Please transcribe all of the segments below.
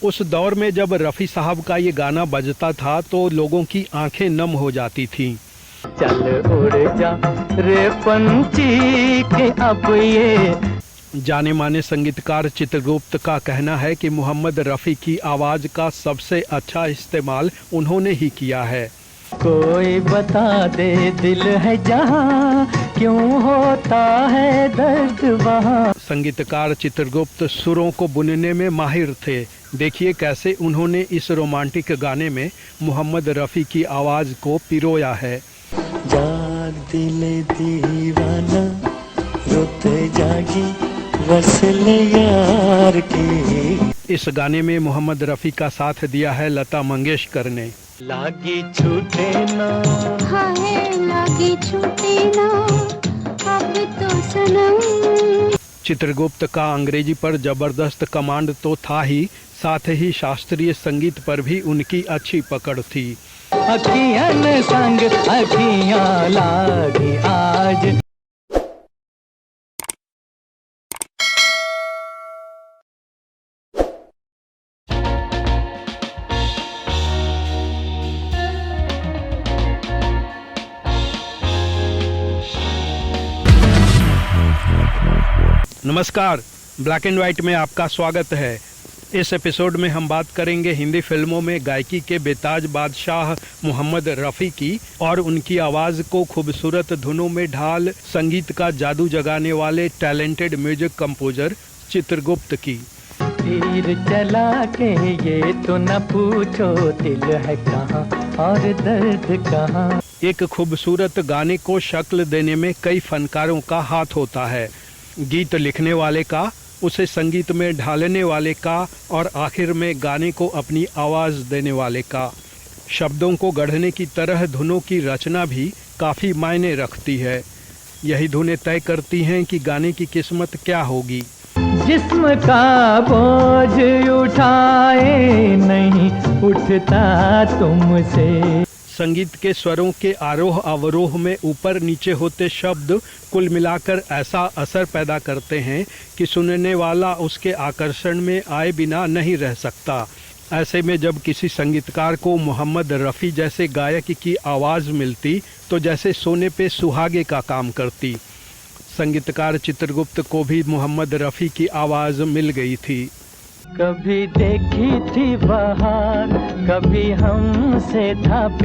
उस दौर में जब रफ़ी साहब का ये गाना बजता था तो लोगों की आंखें नम हो जाती थीं। चल उड़ जा रे पंछी के अब ये। जाने माने संगीतकार चित्रगुप्त का कहना है कि मोहम्मद रफ़ी की आवाज़ का सबसे अच्छा इस्तेमाल उन्होंने ही किया है। कोई बता दे दिल है जहाँ, क्यों होता है दर्द वहाँ। संगीतकार चित्रगुप्त सुरों को बुनने में माहिर थे। देखिए कैसे उन्होंने इस रोमांटिक गाने में मोहम्मद रफ़ी की आवाज़ को पिरोया है। जाग दिल दीवाना रोते जागी वसले यार की। इस गाने में मोहम्मद रफ़ी का साथ दिया है लता मंगेशकर ने। लागी छूटे ना, हाय लागी छूटे ना अब तो सनम। चित्रगुप्त का अंग्रेजी पर जबरदस्त कमांड तो था ही, साथ ही शास्त्रीय संगीत पर भी उनकी अच्छी पकड़ थी। अखियां संग अखियां लागी आज। नमस्कार, ब्लैक एंड वाइट में आपका स्वागत है। इस एपिसोड में हम बात करेंगे हिंदी फिल्मों में गायकी के बेताज बादशाह मोहम्मद रफ़ी की और उनकी आवाज़ को खूबसूरत धुनों में ढाल संगीत का जादू जगाने वाले टैलेंटेड म्यूजिक कंपोजर चित्रगुप्त की। तीर चला के ये तो न पूछो दिल है कहाँ और दर्द कहाँ। एक खूबसूरत गाने को शक्ल देने में कई फनकारों का हाथ होता है। गीत लिखने वाले का, उसे संगीत में ढालने वाले का और आखिर में गाने को अपनी आवाज़ देने वाले का। शब्दों को गढ़ने की तरह धुनों की रचना भी काफ़ी मायने रखती है। यही धुनें तय करती हैं कि गाने की किस्मत क्या होगी। जिस्म का बोझ उठाए नहीं उठता तुमसे। संगीत के स्वरों के आरोह अवरोह में ऊपर नीचे होते शब्द कुल मिलाकर ऐसा असर पैदा करते हैं कि सुनने वाला उसके आकर्षण में आए बिना नहीं रह सकता। ऐसे में जब किसी संगीतकार को मोहम्मद रफ़ी जैसे गायक की आवाज़ मिलती तो जैसे सोने पे सुहागे का काम करती। संगीतकार चित्रगुप्त को भी मोहम्मद रफ़ी की आवाज़ मिल गई थी। कभी देखी थी बहार, कभी हमसे था।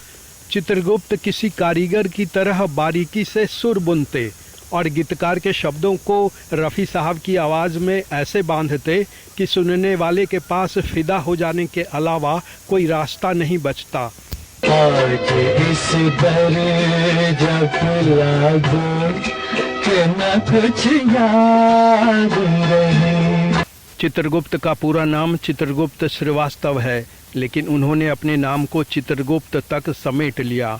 चित्रगुप्त किसी कारीगर की तरह बारीकी से सुर बुनते और गीतकार के शब्दों को रफ़ी साहब की आवाज़ में ऐसे बांधते कि सुनने वाले के पास फिदा हो जाने के अलावा कोई रास्ता नहीं बचता। आज इस दर्द लागो कि न कुछ याद रहे। चित्रगुप्त का पूरा नाम चित्रगुप्त श्रीवास्तव है, लेकिन उन्होंने अपने नाम को चित्रगुप्त तक समेट लिया।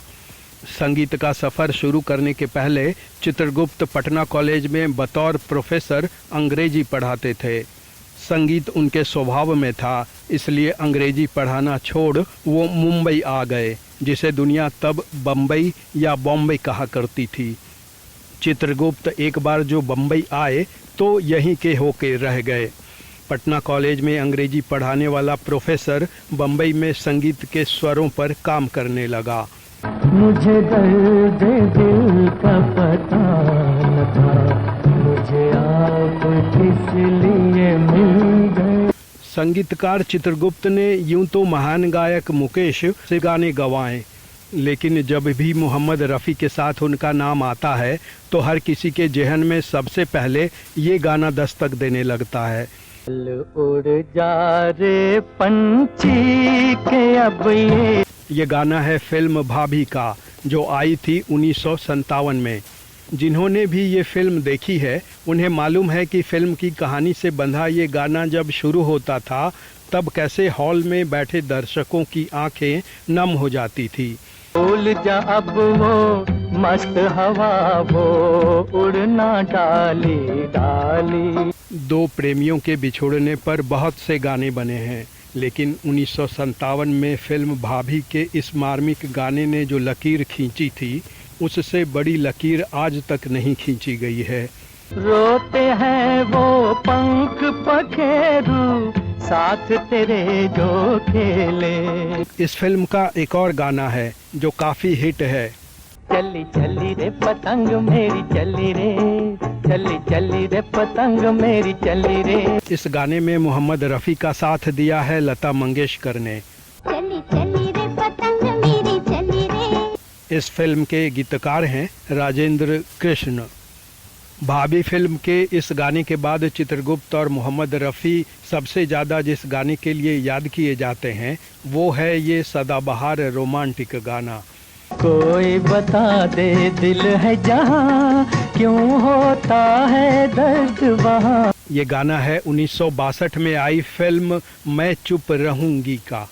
संगीत का सफ़र शुरू करने के पहले चित्रगुप्त पटना कॉलेज में बतौर प्रोफेसर अंग्रेजी पढ़ाते थे। संगीत उनके स्वभाव में था, इसलिए अंग्रेजी पढ़ाना छोड़ वो मुंबई आ गए, जिसे दुनिया तब बम्बई या बॉम्बे कहा करती थी। चित्रगुप्त एक बार जो बम्बई आए तो यहीं के होके रह गए। पटना कॉलेज में अंग्रेजी पढ़ाने वाला प्रोफेसर बम्बई में संगीत के स्वरों पर काम करने लगा। मुझे दर्द दिल का पता न था, मुझे आप किस लिए मिल गए। संगीतकार चित्रगुप्त ने यूं तो महान गायक मुकेश से गाने गवाए, लेकिन जब भी मोहम्मद रफ़ी के साथ उनका नाम आता है तो हर किसी के जहन में सबसे पहले ये गाना दस्तक देने लगता है। उड़ जा रे पंछी के अब ये गाना है फिल्म भाभी का, जो आई थी 1957 में। जिन्होंने भी ये फिल्म देखी है उन्हें मालूम है कि फिल्म की कहानी से बंधा ये गाना जब शुरू होता था तब कैसे हॉल में बैठे दर्शकों की आंखें नम हो जाती थी। भूल जा अब वो मस्त हवा, वो उड़ना डाली डाली। दो प्रेमियों के बिछोड़ने पर बहुत से गाने बने हैं, लेकिन 1957 में फिल्म भाभी के इस मार्मिक गाने ने जो लकीर खींची थी उससे बड़ी लकीर आज तक नहीं खींची गई है। रोते हैं वो पंख पखेरू साथ तेरे जो खेले। इस फिल्म का एक और गाना है जो काफी हिट है। चली चली रे पतंग मेरी चली रे, चली चली रे पतंग मेरी चली रे। इस गाने में मोहम्मद रफ़ी का साथ दिया है लता मंगेशकर ने। चली चली रे पतंग मेरी चली रे। इस फिल्म के गीतकार हैं राजेंद्र कृष्ण। भाभी फिल्म के इस गाने के बाद चित्रगुप्त और मोहम्मद रफ़ी सबसे ज़्यादा जिस गाने के लिए याद किए जाते हैं वो है ये सदाबहार रोमांटिक गाना। कोई बता दे दिल है जहाँ, क्यों होता है दर्द वहाँ। ये गाना है 1962 में आई फिल्म मैं चुप रहूंगी का।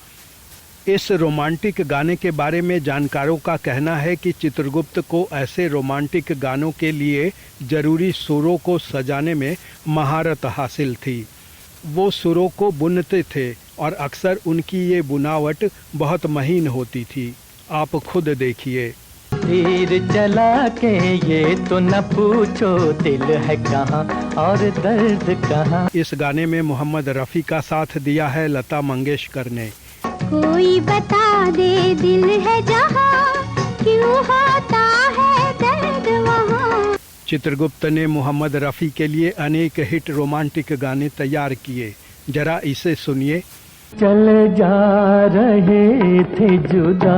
इस रोमांटिक गाने के बारे में जानकारों का कहना है कि चित्रगुप्त को ऐसे रोमांटिक गानों के लिए जरूरी सुरों को सजाने में महारत हासिल थी। वो सुरों को बुनते थे और अक्सर उनकी ये बुनावट बहुत महीन होती थी। आप खुद देखिए। तीर चला के ये तो न पूछो दिल है कहाँ और दर्द कहाँ। इस गाने में मोहम्मद रफ़ी का साथ दिया है लता मंगेशकर ने। कोई बता दे दिल है जहाँ, क्यों होता है दर्द वहाँ। चित्रगुप्त ने मोहम्मद रफ़ी के लिए अनेक हिट रोमांटिक गाने तैयार किए। जरा इसे सुनिए। चले जा रहे थे जुदा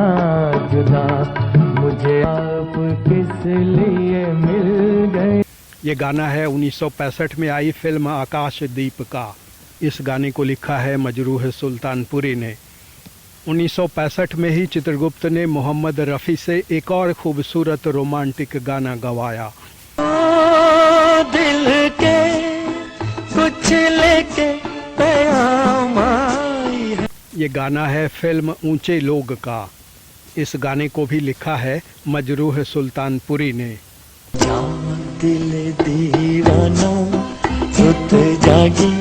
जुदा, मुझे आप किस लिए मिल गए। ये गाना है 1965 में आई फिल्म आकाशदीप का। इस गाने को लिखा है मजरूह सुल्तानपुरी ने। 1965 में ही चित्रगुप्त ने मोहम्मद रफ़ी से एक और खूबसूरत रोमांटिक गाना गवाया। दिल के कुछ लेके प्याम आई है। ये गाना है फिल्म ऊंचे लोग का। इस गाने को भी लिखा है मजरूह सुल्तानपुरी ने। दिल दीवाना सुत जागी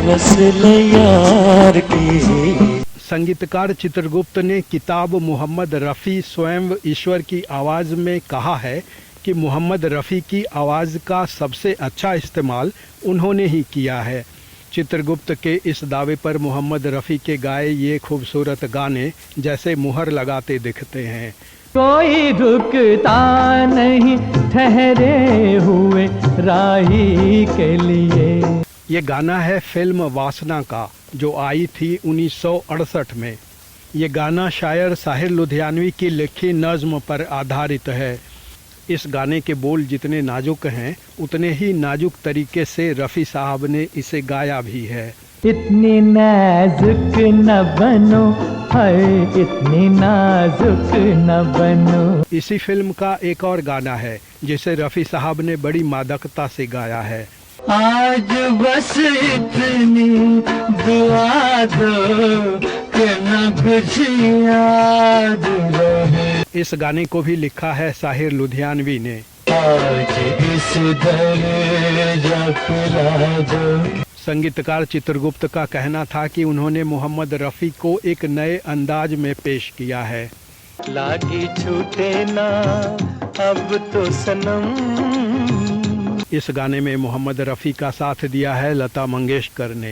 नस्ल यार की। संगीतकार चित्रगुप्त ने किताब मोहम्मद रफ़ी स्वयं ईश्वर की आवाज़ में कहा है कि मोहम्मद रफ़ी की आवाज़ का सबसे अच्छा इस्तेमाल उन्होंने ही किया है। चित्रगुप्त के इस दावे पर मोहम्मद रफ़ी के गाए ये खूबसूरत गाने जैसे मुहर लगाते दिखते हैं। कोई रुकता नहीं ठहरे हुए राही के लिए। ये गाना है फिल्म वासना का जो आई थी 1968 में। ये गाना शायर साहिर लुधियानवी की लिखी नज़्म पर आधारित है। इस गाने के बोल जितने नाजुक हैं उतने ही नाजुक तरीके से रफ़ी साहब ने इसे गाया भी है। इतनी नाजुक न बनो है, इतनी नाजुक न बनो। इसी फिल्म का एक और गाना है जिसे रफ़ी साहब ने बड़ी मादकता से गाया है। आज बस इतनी दुआ दो कि न कुछ याद रहे। इस गाने को भी लिखा है साहिर लुधियानवी ने। आज इस दर्जा पिला दो। संगीतकार चित्रगुप्त का कहना था कि उन्होंने मोहम्मद रफ़ी को एक नए अंदाज में पेश किया है। लागी छूटे ना अब तो सनम। इस गाने में मोहम्मद रफ़ी का साथ दिया है लता मंगेशकर ने।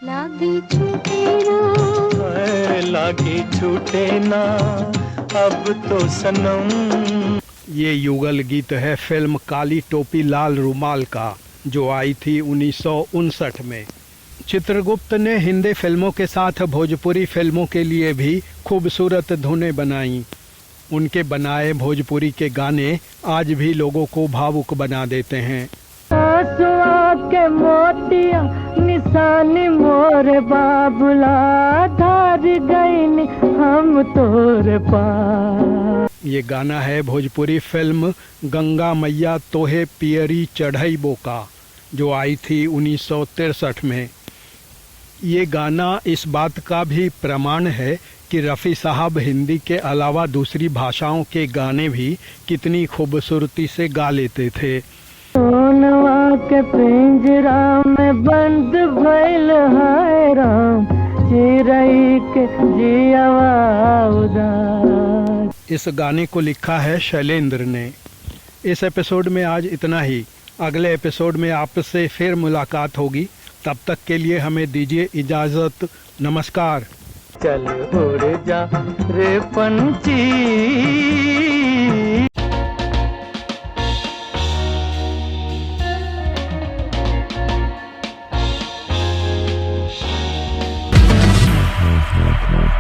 लागी छूटे ना, लागी छूटे ना अब तो सनम। ये युगल गीत है फिल्म काली टोपी लाल रुमाल का जो आई थी 1959 में। चित्रगुप्त ने हिंदी फिल्मों के साथ भोजपुरी फिल्मों के लिए भी खूबसूरत धुनें बनाई। उनके बनाए भोजपुरी के गाने आज भी लोगों को भावुक बना देते हैं। आंसुओं के मोतिया निशानी मोर बाबुला, धार गई हम तोरे पास। ये गाना है भोजपुरी फिल्म गंगा मैया तोहे पियरी चढ़ई बोका जो आई थी 1963 में। ये गाना इस बात का भी प्रमाण है कि रफ़ी साहब हिंदी के अलावा दूसरी भाषाओं के गाने भी कितनी खूबसूरती से गा लेते थे। सोनवा के पिंजरा में बंद भइल है राम, चिरई के जियावा उदास। इस गाने को लिखा है शैलेंद्र ने। इस एपिसोड में आज इतना ही। अगले एपिसोड में आपसे फिर मुलाकात होगी। तब तक के लिए हमें दीजिए इजाज़त। नमस्कार। चल उड़ जा रे पंछी।